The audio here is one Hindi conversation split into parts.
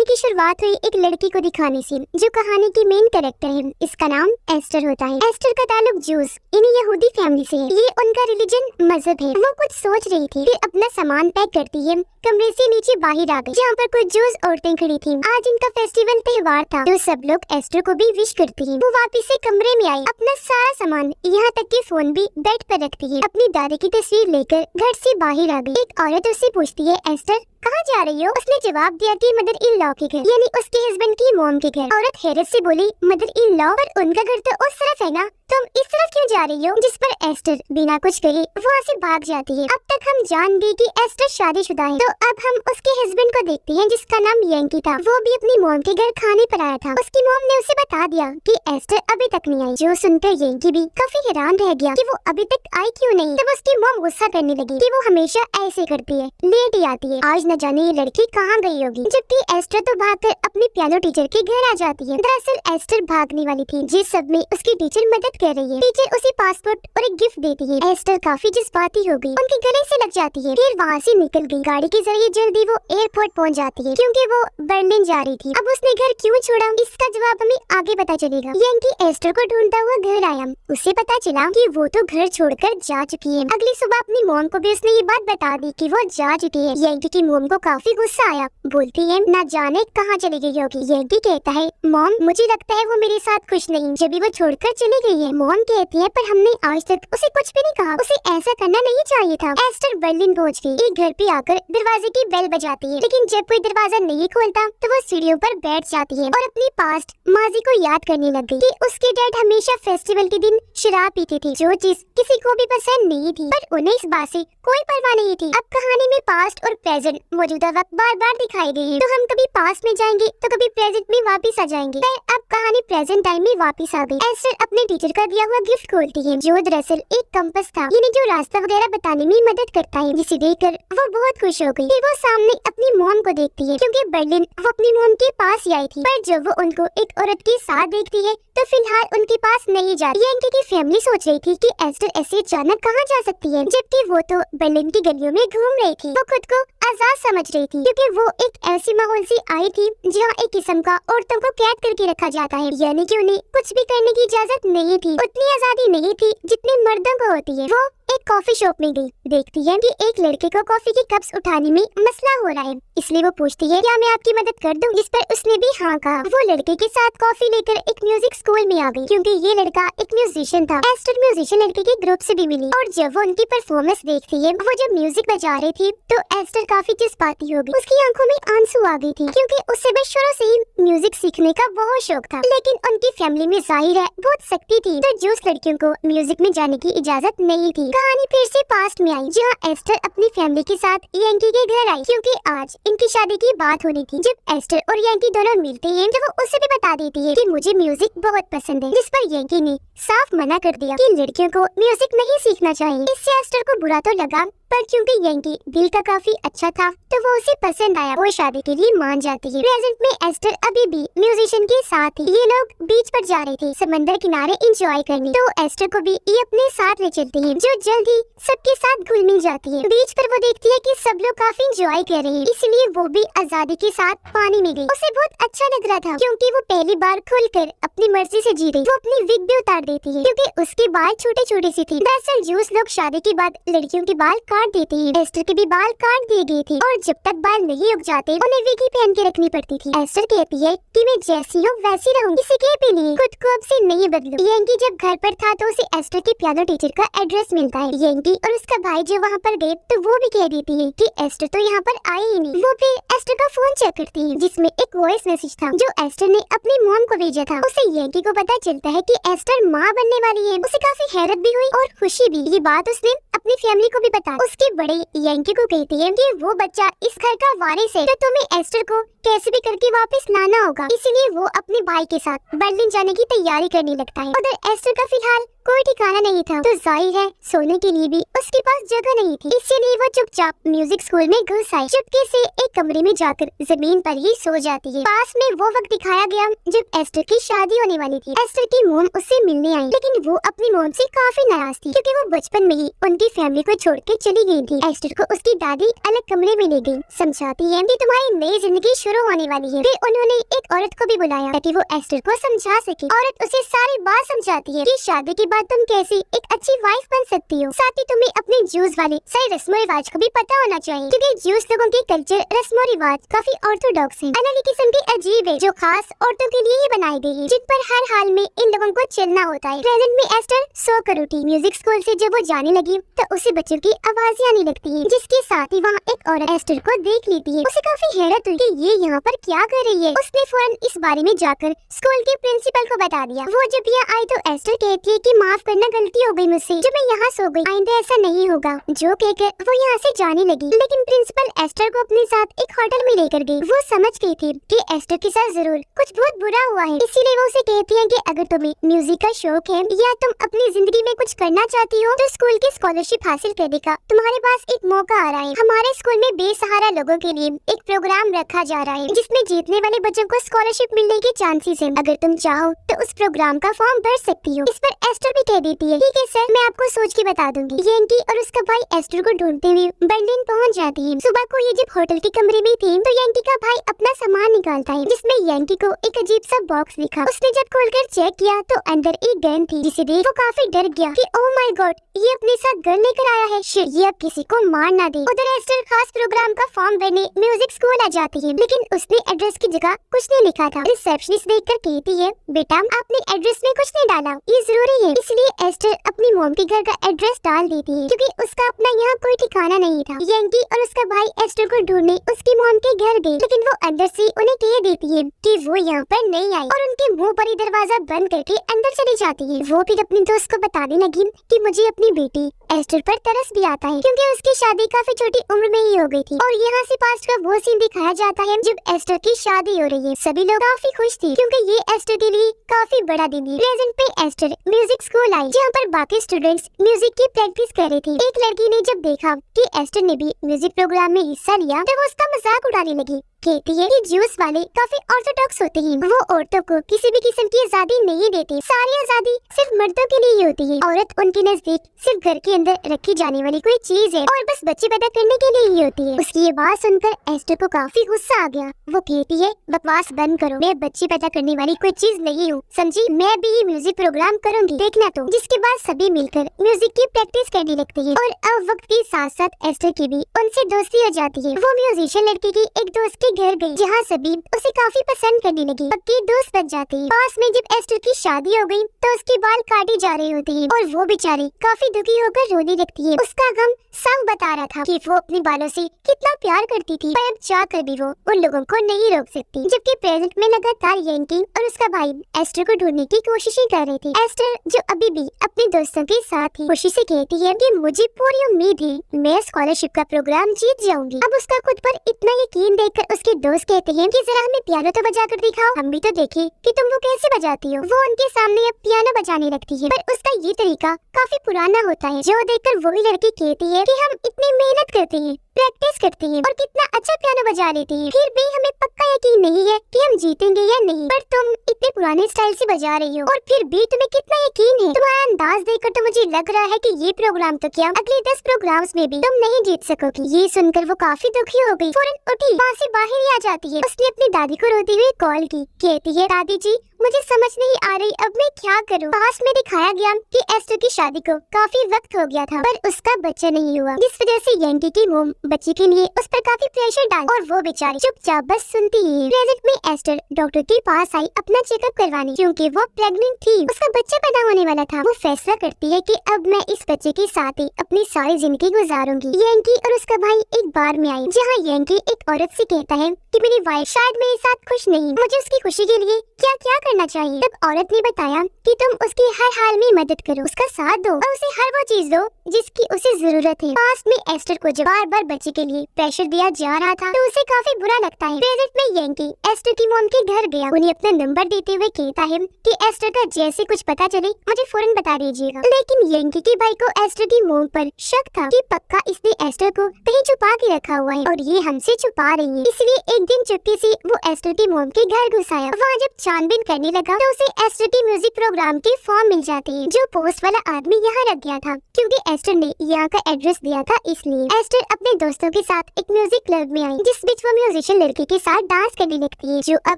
की शुरुआत हुई एक लड़की को दिखाने से जो कहानी की मेन कैरेक्टर है। इसका नाम एस्टर होता है। एस्टर का ताल्लुक जूस यानी यहूदी फैमिली से है। ये उनका रिलीजन मजहब है। वो कुछ सोच रही थी, फिर अपना सामान पैक करती है, कमरे से नीचे बाहर आ गई जहाँ पर कुछ जूस औरतें खड़ी थी। आज इनका फेस्टिवल त्योहार था तो सब लोग एस्टर को भी विश करती है। वो वापस से कमरे में आई, अपना सारा सामान यहाँ तक कि फोन भी बेड पर रखती है। अपनी दादी की तस्वीर लेकर घर से बाहर आ गई। एक औरत उससे पूछती है, एस्टर कहाँ जा रही हो? उसने जवाब दिया कि मदर इन लॉ के घर, यानी उसके हस्बैंड की मॉम के घर। औरत हैरत से बोली, मदर इन लॉ? पर उनका घर तो उस तरफ है ना, तुम इस तरफ क्यों जा रही हो? जिस पर एस्टर बिना कुछ कहे वहाँ से भाग जाती है। अब तक हम जान गए कि एस्टर शादीशुदा है, तो अब हम उसके हस्बैंड को देखते हैं जिसका नाम यंकी था। वो भी अपनी मॉम के घर खाने पर आया था। उसकी मॉम ने उसे बता दिया कि एस्टर अभी तक नहीं आई। जो सुनकर यंकी भी काफी हैरान रह गया कि वो अभी तक आई क्यों नहीं। तब उसकी मॉम गुस्सा करने लगी कि वो हमेशा ऐसे करती है, लेट ही आती है। आज न जाने ये लड़की कहाँ गई होगी। जबकि एस्टर तो भागकर अपने पियानो टीचर के घर आ जाती है। दरअसल एस्टर भागने वाली थी, जिस सब में उसकी टीचर मदद कर रही है। टीचर उसे पासपोर्ट और एक गिफ्ट देती है। एस्टर काफी जज्बाती हो गई, उनके गले से लग जाती है, फिर वहाँ से निकल गई। गाड़ी के जरिए जल्दी वो एयरपोर्ट पहुँच जाती है क्योंकि वो बर्लिन जा रही थी। अब उसने घर क्यों छोड़ा, इसका जवाब हमें आगे पता चलेगा। यंकी एस्टर को ढूंढता हुआ घर आया। उसे पता चला कि वो तो घर छोड़कर जा चुकी है। अगली सुबह अपनी मॉम को भी उसने ये बात बता दी कि वो जा चुकी है। यंकी की मॉम को काफी गुस्सा आया, बोलती है ना जाने कहाँ चली गई होगी। यंकी कहता है, मॉम मुझे लगता है वो मेरे साथ खुश नहीं, जब भी वो छोड़कर चली गई है। मॉम कहती है, पर हमने आज तक उसे कुछ भी नहीं कहा, उसे ऐसा करना नहीं चाहिए था। एस्टर बर्लिन पहुँच गई। एक घर पे आकर दरवाजे की बेल बजाती है, लेकिन जब कोई दरवाजा नहीं खोलता तो वो सीढ़ियों पर बैठ जाती है और अपनी पास्ट माजी को याद करने लग गई कि उसके डैड हमेशा फेस्टिवल के दिन शराब पीते थे, जो चीज किसी को भी पसंद नहीं थी, पर उन्हें इस बात से कोई परवाह नहीं थी। अब कहानी में पास्ट और प्रेजेंट मौजूदा वक्त बार बार दिखाई गई है, तो हम कभी पास्ट में जाएंगे तो कभी प्रेजेंट में वापस आ जाएंगे। अब कहानी प्रेजेंट टाइम में वापस आ गई। एस्टर अपने टीचर का दिया हुआ गिफ्ट खोलती है, जो दरअसल एक कंपास था, यानी जो रास्ता वगैरह बताने में मदद करता है, जिसे देखकर वो बहुत खुश हो गई। फिर वो सामने अपनी मॉम को देखती है क्योंकि बर्लिन वो अपनी मॉम के पास ही आई थी, पर जब वो उनको एक औरत के साथ देखती है तो फिलहाल उनके पास नहीं जाती। यंकी की फैमिली सोच रही थी कि एस्टर ऐसे अचानक कहाँ जा सकती है, जबकि वो तो बर्लिन की गलियों में घूम रही थी। वो खुद को आजाद समझ रही थी क्योंकि वो एक ऐसी माहौल से आई थी जहाँ एक किस्म का औरतों को कैद करके रखा जाता है, यानी कि उन्हें कुछ भी करने की इजाजत नहीं थी। उतनी आजादी नहीं थी जितनी मर्दों को होती है। वो एक कॉफी शॉप में गई, देखती है कि एक लड़के को कॉफी के कप्स उठाने में मसला हो रहा है, इसलिए वो पूछती है, क्या मैं आपकी मदद कर दूं? जिस पर उसने भी हाँ कहा। वो लड़के के साथ कॉफी लेकर एक म्यूजिक स्कूल में आ गई क्योंकि ये लड़का एक म्यूजिशियन था। एस्टर म्यूजिशियन लड़के के ग्रुप से भी मिली और जब वो उनकी परफॉर्मेंस देखती है, वो जब म्यूजिक बजा रही थी तो एस्टर काफी जज्बाती हो गई। उसकी आंखों में आंसू आ गई थी क्योंकि उसे भी शुरू से ही म्यूजिक सीखने का बहुत शौक था, लेकिन उनकी फैमिली में जाहिर है बहुत सख्ती थी, तो जो लड़कियों को म्यूजिक में जाने की इजाजत नहीं थी। कहानी फिर से पास्ट में आई जहाँ एस्टर अपनी फैमिली के साथ यंकी के घर आई क्योंकि आज इनकी शादी की बात होनी थी। जब एस्टर और यंकी दोनों मिलते हैं तो वो उसे भी बता देती है कि मुझे म्यूजिक बहुत पसंद है, जिस पर यंकी ने साफ मना कर दिया कि लड़कियों को म्यूजिक नहीं सीखना चाहिए। इससे एस्टर को बुरा तो लगा, पर क्योंकि यंकी दिल का काफी अच्छा था तो वो उसे पसंद आया। वो शादी के लिए मान जाती है। प्रेजेंट में एस्टर अभी भी म्यूजिशियन के साथ थी। ये लोग बीच पर जा रहे थे समंदर किनारे एंजॉय करने, तो एस्टर को भी ये अपने साथ ले चलती है, जो जल्द ही सबके साथ घुल मिल जाती है। बीच पर वो देखती है कि सब लोग काफी एंजॉय कर रहे हैं, इसलिए वो भी आजादी के साथ पानी में गई। उसे बहुत अच्छा लग रहा था क्योंकि वो पहली बार खुलकर अपनी मर्जी से जी रही। वो अपनी विग भी उतार देती है क्योंकि उसके बाल छोटे छोटे से थे। दरअसल जूस लोग शादी के बाद लड़कियों के बाल काट देते हैं। एस्टर के भी बाल काट दिए गए थे और जब तक बाल नहीं उग जाते उन्हें विग ही पहन के रखनी पड़ती थी। एस्टर कहती है कि मैं जैसी हूँ वैसी रहूंगी, किसी के भी लिए खुद को अब से नहीं बदलूं। यंकी जब घर पर था तो उसे एस्टर के पियानो टीचर का एड्रेस मिलता है। यंकी और उसका भाई जो वहाँ पर गए तो वो भी कह देती है कि एस्टर तो यहाँ पर आई ही नहीं। वो फिर एस्टर का फोन चेक करती है जिसमें एक वॉइस मैसेज था जो एस्टर ने अपनी मॉम को भेजा था। उसे यंकी को पता चलता है कि एस्टर माँ बनने वाली है। उसे काफी हैरत भी हुई और खुशी भी। ये बात उसने अपनी फैमिली को भी बताया। उसके बड़े यंकी को कहती है कि वो बच्चा इस घर का वारिस है, तो तुम्हें एस्टर को कैसे भी करके वापस लाना होगा। इसीलिए वो अपने भाई के साथ बर्लिन जाने की तैयारी करने लगता है। उधर एस्टर का फिलहाल कोई ठिकाना नहीं था, तो जाहिर है सोने के लिए भी उसके पास जगह नहीं थी। इसीलिए वो चुपचाप म्यूजिक स्कूल में घुस आई। चुपके से एक कमरे में जाकर जमीन पर ही सो जाती है। पास में वो वक्त दिखाया गया जब एस्टर की शादी होने वाली थी। एस्टर की मोम उससे मिलने आई, लेकिन वो अपनी मोम से काफी नाराज थी क्योंकि वो बचपन में ही उनकी फैमिली को छोड़ के चली गई थी। एस्टर को उसकी दादी अलग कमरे में ले गई, समझाती है कि तुम्हारी नई जिंदगी शुरू होने वाली है। फिर उन्होंने एक औरत को भी बुलाया ताकि वो एस्टर को समझा सके। औरत उसे सारी बात समझाती है कि शादी के बाद तुम कैसे एक अच्छी वाइफ बन सकती हो। साथ ही तुम्हें अपने ज्यूस वाले सारे रस्मों रिवाज को भी पता होना चाहिए क्योंकि ज्यूस लोगों के कल्चर रस्मों रिवाज काफी ऑर्थोडॉक्स है, अलग किस्म के अजीब है जो खास औरतों के लिए ही बनाई गई है, जिन पर हर हाल में इन लोगों को चलना होता है। प्रेजेंट में एस्टर सोकर उठी। म्यूजिक स्कूल से जब वो जाने लगी तो उसे बच्चों की आवाजें आने लगती है, जिसके साथ ही वहाँ एक औरत एस्टर को देख लेती है। उसे काफी हैरत हुई कि ये यहाँ पर क्या कर रही है। उसने फौरन इस बारे में जाकर स्कूल के प्रिंसिपल को बता दिया। वो जब यहाँ आई तो एस्टर कहती है कि माफ करना, गलती हो गई मुझसे, जब मैं यहाँ सो गई, आइंदा ऐसा नहीं होगा। जो कहकर वो यहाँ से जाने लगी, लेकिन प्रिंसिपल एस्टर को अपने साथ एक होटल में लेकर गई। वो समझ गई थी कि एस्टर के साथ जरूर कुछ बहुत बुरा हुआ है, इसीलिए वो उसे कहती है कि अगर तुम्हें म्यूजिक का शौक है या तुम अपनी जिंदगी में कुछ करना चाहती हो तो स्कूल की स्कॉलरशिप हासिल करने का तुम्हारे पास एक मौका आ रहा है। हमारे स्कूल में बेसहारा लोगों के लिए एक प्रोग्राम रखा जा रहा है जिसमें जीतने वाले बच्चों को स्कॉलरशिप मिलने के चांसेस हैं। अगर तुम चाहो तो उस प्रोग्राम का फॉर्म भर सकती हो। इस पर एस्टर भी कह देती है ठीक है सर, मैं आपको सोच के बता दूंगी। यंकी और उसका भाई एस्टर को ढूंढते हुए बर्लिन पहुंच जाते हैं। सुबह को ये जब होटल के कमरे में थे तो यंकी का भाई अपना सामान निकालता है, जिसमें यंकी को एक अजीब सा बॉक्स दिखा। उसने जब खोलकर चेक किया तो अंदर एक गन थी, जिसे देख वो काफी डर गया कि ओह माय गॉड, ये अपने साथ गन लेकर आया है, शिट, ये अब किसी को मार ना दे। उधर एस्टर खास प्रोग्राम का फॉर्म भरने म्यूजिक स्कूल आ जाती है, लेकिन उसने एड्रेस की जगह कुछ नहीं लिखा था। रिसेप्शनिस्ट देखकर कहती है बेटा आपने एड्रेस में कुछ नहीं डाला, ये जरूरी है। इसलिए एस्टर अपनी मोम के घर का एड्रेस डाल देती है क्योंकि उसका अपना यहाँ कोई ठिकाना नहीं था। यंकी और उसका भाई एस्टर को ढूंढने उसकी मोम के घर गए, लेकिन वो अंदर से उन्हें कह देती है कि वो यहाँ पर नहीं आई और उनके मुंह पर ही दरवाजा बंद करके अंदर चली जाती है। वो फिर अपनी दोस्त को बताने लगी कि मुझे अपनी बेटी एस्टर पर तरस भी आता है क्योंकि उसकी शादी काफी छोटी उम्र में ही हो गई थी। और यहाँ से पास्ट का वो सीन दिखाया जाता है जब एस्टर की शादी हो रही है। सभी लोग काफी खुश थे क्योंकि ये एस्टर के लिए काफी बड़ा दिन है। प्रेजेंट पे एस्टर म्यूजिक स्कूल आई जहाँ पर बाकी स्टूडेंट्स म्यूजिक की प्रैक्टिस कर रहे थे। एक लड़की ने जब देखा कि एस्टर ने भी म्यूजिक प्रोग्राम में हिस्सा लिया तो वो उसका मजाक उड़ाने लगी। कहती है कि ज्यूस वाले काफी ऑर्थोडॉक्स होते हैं, वो औरतों को किसी भी किस्म की आजादी नहीं देते, सारी आजादी सिर्फ मर्दों के लिए ही होती है। औरत उनके नजदीक सिर्फ घर के अंदर रखी जाने वाली कोई चीज है और बस बच्चे पैदा करने के लिए ही होती है। उसकी ये बात सुनकर एस्टर को काफी गुस्सा आ गया। वो कहती है बकवास बंद करो, मैं बच्चे पैदा करने वाली कोई चीज नहीं हूँ, समझी, मैं भी ये म्यूजिक प्रोग्राम करूंगी, देखना तो। जिसके बाद सभी मिलकर म्यूजिक की प्रैक्टिस करने लगते हैं और अब वक्त के साथ साथ एस्टर की भी उनसे दोस्ती हो जाती है। वो म्यूजिशियन लड़की की एक दोस्त के घर गई जहाँ सभी उसे काफी पसंद करने लगी, पक्की दोस्त बन जाती है। पास में जब एस्टर की शादी हो गई तो उसके बाल काटे जा रहे होते हैं और वो बेचारी काफी दुखी होकर रोने लगती है। उसका गम संग बता रहा था कि वो अपने बालों से कितना प्यार करती थी, पर अब चाहकर भी वो उन लोगों को नहीं रोक सकती। जबकि प्रेजेंट में लगातार यंकी और उसका भाई एस्टर को ढूंढने की कोशिशें कर रहे थे। एस्टर जो अभी भी अपने दोस्तों के साथ थी, खुशी से कहती है कि मुझे पूरी उम्मीद है मैं स्कॉलरशिप का प्रोग्राम जीत जाऊंगी। अब उसका खुद पर इतना यकीन देखकर उसके दोस्त कहते हैं कि जरा हमें पियानो तो बजा कर दिखाओ, हम भी तो देखें कि तुम वो कैसे बजाती हो। वो उनके सामने अब पियानो बजाने लगती है, पर उसका ये तरीका काफी पुराना होता है, जो देखकर वही लड़की कहती है कि हम इतनी मेहनत करते हैं, प्रैक्टिस करते हैं और कितना अच्छा पियानो बजा लेती हैं, फिर भी हमें पक्का यकीन नहीं है कि हम जीतेंगे या नहीं। पर तुम इतने पुराने स्टाइल से बजा रही हो और फिर भी तुम्हें कितना यकीन है। तुम्हारा अंदाज देखकर तो मुझे लग रहा है कि ये प्रोग्राम तो क्या अगले 10 प्रोग्राम्स में भी तुम नहीं जीत सकोगी। ये सुनकर वो काफी दुखी हो गई, फौरन उठी, वहाँ से बाहर ही आ जाती है। उसने अपनी दादी को रोते हुए कॉल की, कहती है दादी जी मुझे समझ नहीं आ रही अब मैं क्या करूं। पास में दिखाया गया कि एस्टर की शादी को काफी वक्त हो गया था पर उसका बच्चा नहीं हुआ, जिस वजह से यंकी की मोम बच्चे के लिए उस पर काफी प्रेशर डाल और वो बेचारी चुपचाप बस सुनती ही। प्रेजेंट में एस्टर डॉक्टर के पास आई अपना चेकअप करवाने क्योंकि वो प्रेग्नेंट थी, उसका बच्चा पैदा होने वाला था। वो फैसला करती है कि अब मैं इस बच्चे के साथ ही अपनी सारी जिंदगी गुजारूंगी। यंकी और उसका भाई एक बार में आई जहाँ यंकी एक औरत से कहता है कि मेरी वाइफ शायद मेरे साथ खुश नहीं, मुझे उसकी खुशी के लिए क्या क्या करना चाहिए। तब औरत ने बताया कि तुम उसकी हर हाल में मदद करो, उसका साथ दो और उसे हर वो चीज दो जिसकी उसे जरूरत है। पास में एस्टर को जब बार बार बच्चे के लिए प्रेशर दिया जा रहा था तो उसे काफी बुरा लगता है। प्रेजेंट में यंकी एस्टर की मॉम के घर गया। उन्हें अपना नंबर देते हुए कहता है कि एस्टर का जैसे कुछ पता चले मुझे फौरन बता दीजिएगा। लेकिन यंकी के भाई को एस्टर की मॉम पर शक था कि पक्का इसने एस्टर को कहीं छुपा के रखा हुआ है और ये हमसे छुपा रही है। इसलिए एक दिन चुपके से वो एस्टर की मॉम के घर घुस आया। वहाँ जब छानबीन करने लगा तो उसे एस्टर की म्यूजिक प्रोग्राम के फॉर्म मिल जाते हैं जो पोस्ट वाला आदमी यहाँ रख गया था, क्योंकि एस्टर ने यहाँ का एड्रेस दिया था। इसलिए एस्टर अपने दोस्तों के साथ एक म्यूजिक क्लब में आई, जिस बीच वो म्यूजिशियन लड़के के साथ डांस करने लगती है जो अब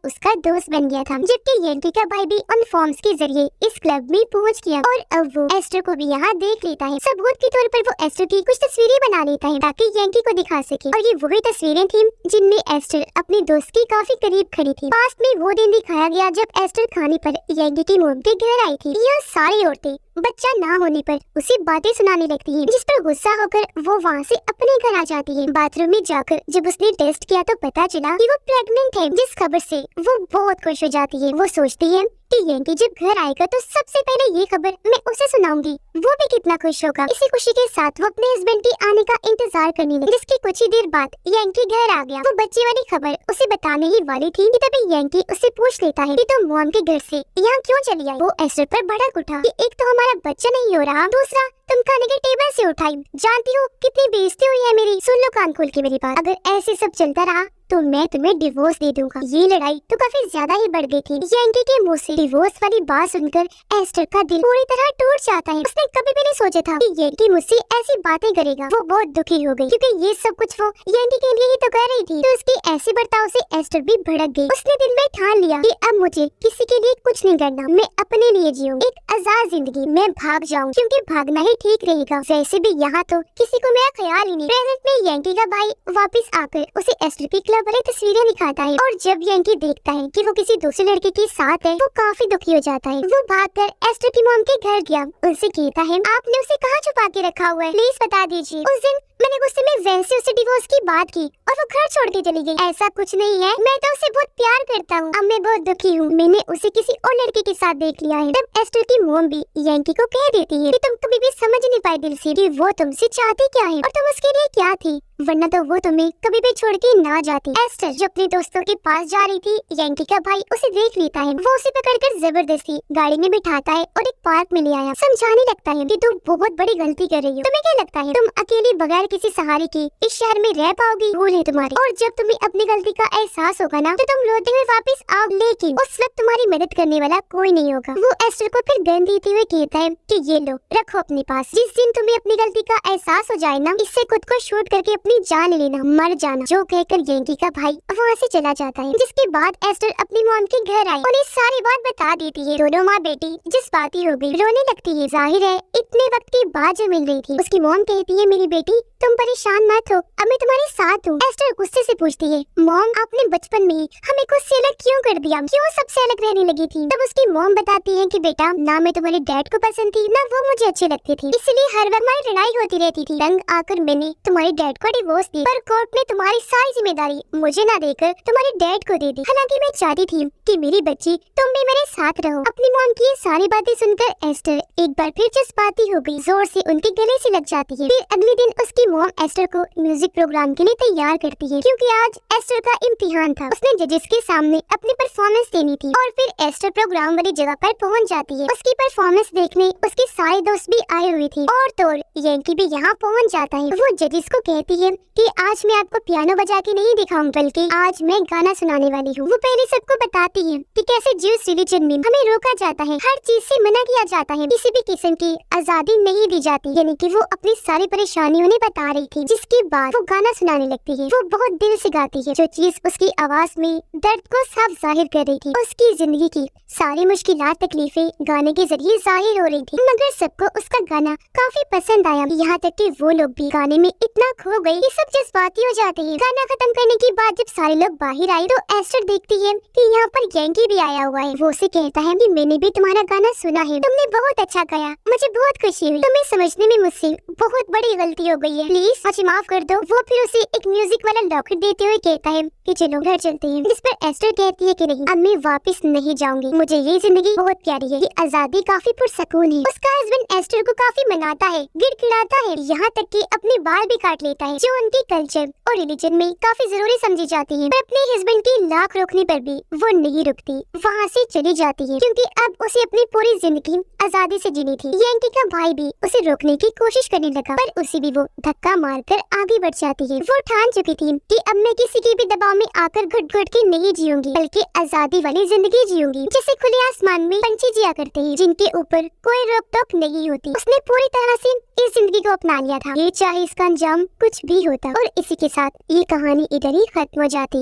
उसका दोस्त बन गया था। जबकि यंकी का भाई भी उन फॉर्म्स के जरिए इस क्लब में पहुँच गया और अब वो एस्टर को भी यहाँ देख लेता है। सबूत के तौर पर वो एस्टर की कुछ तस्वीरें बना लेता है ताकि यंकी को दिखा सके, और ये वही तस्वीरें थी जिनमें एस्टर अपने दोस्त के काफी करीब खड़ी थी। पास्ट में वो दिन दिखाया गया जब एस्टर खाने पर यंकी की मॉम के घर आई थी। यह सारी औरतें बच्चा ना होने पर उसे बातें सुनाने लगती हैं, जिस पर गुस्सा होकर वो वहाँ से अपने घर आ जाती है। बाथरूम में जाकर जब उसने टेस्ट किया तो पता चला कि वो प्रेग्नेंट है, जिस खबर से वो बहुत खुश हो जाती है। वो सोचती है कि यंकी जब घर आएगा तो सबसे पहले ये खबर मैं उसे सुनाऊंगी, वो भी कितना खुश होगा। इसी खुशी के साथ वो अपने हस्बैंड के आने का इंतजार करने लगी, जिसकी कुछ ही देर बाद यंकी घर आ गया। वो बच्चे वाली खबर उसे बताने ही वाली थी कि तभी यंकी उससे पूछ लेता है कि तुम मॉम के घर से यहाँ क्यों चली आई। वो एस्टर पर भड़क उठा कि एक तो हमारा बच्चा नहीं हो रहा, दूसरा तुम खाने के टेबल से उठाई, जानती हो कितनी बेइज्जती हुई है मेरी। सुन लो कान खोल के मेरी बात, अगर ऐसे सब चलता रहा तो मैं तुम्हें डिवोर्स दे दूंगा। ये लड़ाई तो काफी ज्यादा ही बढ़ गई थी। यंकी के मुंह से डिवोर्स वाली बात सुनकर एस्टर का दिल पूरी तरह टूट जाता है। उसने कभी भी नहीं सोचा था कि यंकी मुझसे ऐसी बातें करेगा। वो बहुत दुखी हो गई क्योंकि ये सब कुछ वो यंकी के लिए ही तो कर रही थी। तो उसकी ऐसे बर्ताव से एस्टर भी भड़क गई। उसने दिल में ठान लिया कि अब मुझे किसी के लिए कुछ नहीं करना, मैं अपने लिए जीऊंगी एक आजाद जिंदगी। मैं भाग जाऊँ क्योंकि भागना ही ठीक रहेगा। वैसे भी यहाँ तो किसी को मेरा ख्याल ही नहीं। प्रेजेंट में यंकी का भाई वापस आकर उसे एस्टर की क्लब वाली तस्वीरें दिखाता है और जब यंकी देखता है कि वो किसी दूसरे लड़के के साथ है वो काफी दुखी हो जाता है। वो भागकर एस्टर की मॉम के घर गया। उनसे कहता है आपने उसे कहाँ छुपा के रखा हुआ है, प्लीज बता दीजिए। उस दिन मैंने गुस्से में वैसे उसे डिवोर्स की बात की और वो घर छोड़ के चली गई। ऐसा कुछ नहीं है, मैं तो उसे बहुत प्यार करता हूँ। अब मैं बहुत दुखी हूँ, मैंने उसे किसी और लड़के के साथ देख लिया है। तब एस्टर की मॉम भी यंकी को कह देती है कि तुम कभी भी समझ नहीं पाई दिल से कि वो तुमसे चाहती क्या है और तुम उसके लिए क्या थी, वरना तो वो तुम्हें कभी भी छोड़ के ना जाती। एस्टर जो अपने दोस्तों के पास जा रही थी, यंकी का भाई उसे देख लेता है। वो उसे पकड़कर जबरदस्ती गाड़ी में बिठाता है और एक पार्क में ले आया। समझाने लगता है कि तुम बहुत बड़ी गलती कर रही हो। तुम्हें क्या लगता है तुम अकेली बगैर किसी सहारे के इस शहर में रह पाओगी? भूल है तुम्हारी, और जब तुम्हें अपनी गलती का एहसास होगा ना तो तुम रोते हुए वापस आओ, लेकिन उस वक्त तुम्हारी मदद करने वाला कोई नहीं होगा। वो एस्टर को फिर गन देते हुए कहता है कि ये लो, रखो अपने पास। जिस दिन तुम्हें अपनी गलती का एहसास हो जाए ना, इससे खुद को शूट करके अपनी जान ले लेना, मर जाना। जो कहकर यंकी का भाई वहाँ से चला जाता है। जिसके बाद एस्टर अपनी मॉम के घर आई और ये सारी बात बता देती है। दोनों माँ बेटी जज्बाती हो गई, रोने लगती है। जाहिर है इतने वक्त के बाद जो मिल रही थी। उसकी मॉम कहती है मेरी बेटी तुम परेशान मत हो, अब मैं तुम्हारे साथ हूँ। एस्टर गुस्से से पूछती है मॉम आपने बचपन में ही हमें खुद से अलग क्यों कर दिया, क्यों सबसे अलग रहने लगी थी? तब उसकी मॉम बताती है कि बेटा ना मैं तुम्हारे डैड को पसंद थी ना वो मुझे अच्छे लगते थे, इसलिए हर वक्त हमारी लड़ाई होती रहती थी। तंग आकर मैंने तुम्हारे डैड को डिवोर्स दी, पर कोर्ट ने तुम्हारी सारी जिम्मेदारी मुझे ना देकर तुम्हारे डैड को दे दी। हालांकि मैं चाहती थी कि मेरी बच्ची तुम भी मेरे साथ रहो। अपनी मॉम की सारी बातें सुनकर एस्टर एक बार फिर जज्बाती हो गई, जोर से उनके गले से लग जाती है। फिर अगले दिन उसकी मॉम एस्टर को म्यूजिक प्रोग्राम के लिए तैयार करती है, क्योंकि आज एस्टर का इम्तिहान था। उसने जजेस के सामने अपनी परफॉर्मेंस देनी थी और फिर एस्टर प्रोग्राम वाली जगह पर पहुंच जाती है। उसकी परफॉर्मेंस देखने उसके सारे दोस्त भी आए हुए थे और तो यंकी भी यहाँ पहुंच जाता है। वो जजेस को कहती है कि आज मैं आपको पियानो बजा के नहीं दिखाऊं, बल्कि आज मैं गाना सुनाने वाली हूँ। वो पहले सबको बताती है कि कैसे ज्यूस रिलीजन में हमें रोका जाता है, हर चीज से मना किया जाता है, किसी भी किस्म की आजादी नहीं दी जाती। यानी कि वो अपनी सारी परेशानियों ने बता रही थी। जिसके बाद वो गाना सुनाने लगती है। वो बहुत दिल से गाती है। जो चीज उसकी आवाज में दर्द को साफ जाहिर कर रही थी, उसकी जिंदगी की सारी मुश्किलात तकलीफें गाने के जरिए जाहिर हो रही थी। मगर सबको उसका गाना काफी पसंद आया, यहाँ तक कि वो लोग भी गाने में इतना खो गए कि सब जज्बाती हो जाते हैं। गाना खत्म करने के बाद जब सारे लोग बाहर आए तो एस्टर देखती है कि यहाँ पर यंकी भी आया हुआ है। वो उसे कहता है कि मैंने भी तुम्हारा गाना सुना है, तुमने बहुत अच्छा गाया, मुझे बहुत खुशी हुई। तुम्हें समझने में मुझसे बहुत बड़ी गलती हो गई है, प्लीज मुझे माफ कर दो। वो फिर उसे एक म्यूजिक वाला लॉकेट देते हुए कहता है कि चलो घर चलते हैं। जिस पर एस्टर कहती है कि नहीं, अब मैं वापस नहीं जाऊंगी, मुझे ये जिंदगी बहुत प्यारी है, ये आजादी काफी पुरसकून है। उसका हस्बैंड एस्टर को काफी मनाता है, गिड़गिड़ाता है, यहाँ तक कि अपने बाल भी काट लेता है, जो उनके कल्चर और रिलीजन में काफी जरूरी बुरी समझी जाती है, पर अपने हस्बैंड की लाख रोकने पर भी वो नहीं रुकती, वहाँ से चली जाती है, क्योंकि अब उसे अपनी पूरी जिंदगी आजादी से जीनी थी। यंकी का भाई भी उसे रोकने की कोशिश करने लगा, पर उसे भी वो धक्का मारकर आगे बढ़ जाती है। वो ठान चुकी थी कि अब मैं किसी के भी दबाव में आकर घुट घुट के नहीं जीऊंगी, बल्कि आजादी वाली जिंदगी जीऊंगी, जैसे खुले आसमान में पंछी जिया करते हैं, जिनके ऊपर कोई रोक टोक नहीं होती। उसने पूरी तरह से इस जिंदगी को अपना लिया था, ये चाहे इसका अंजाम कुछ भी होता। और इसी के साथ ये कहानी इधर ही खत्म हो जाती।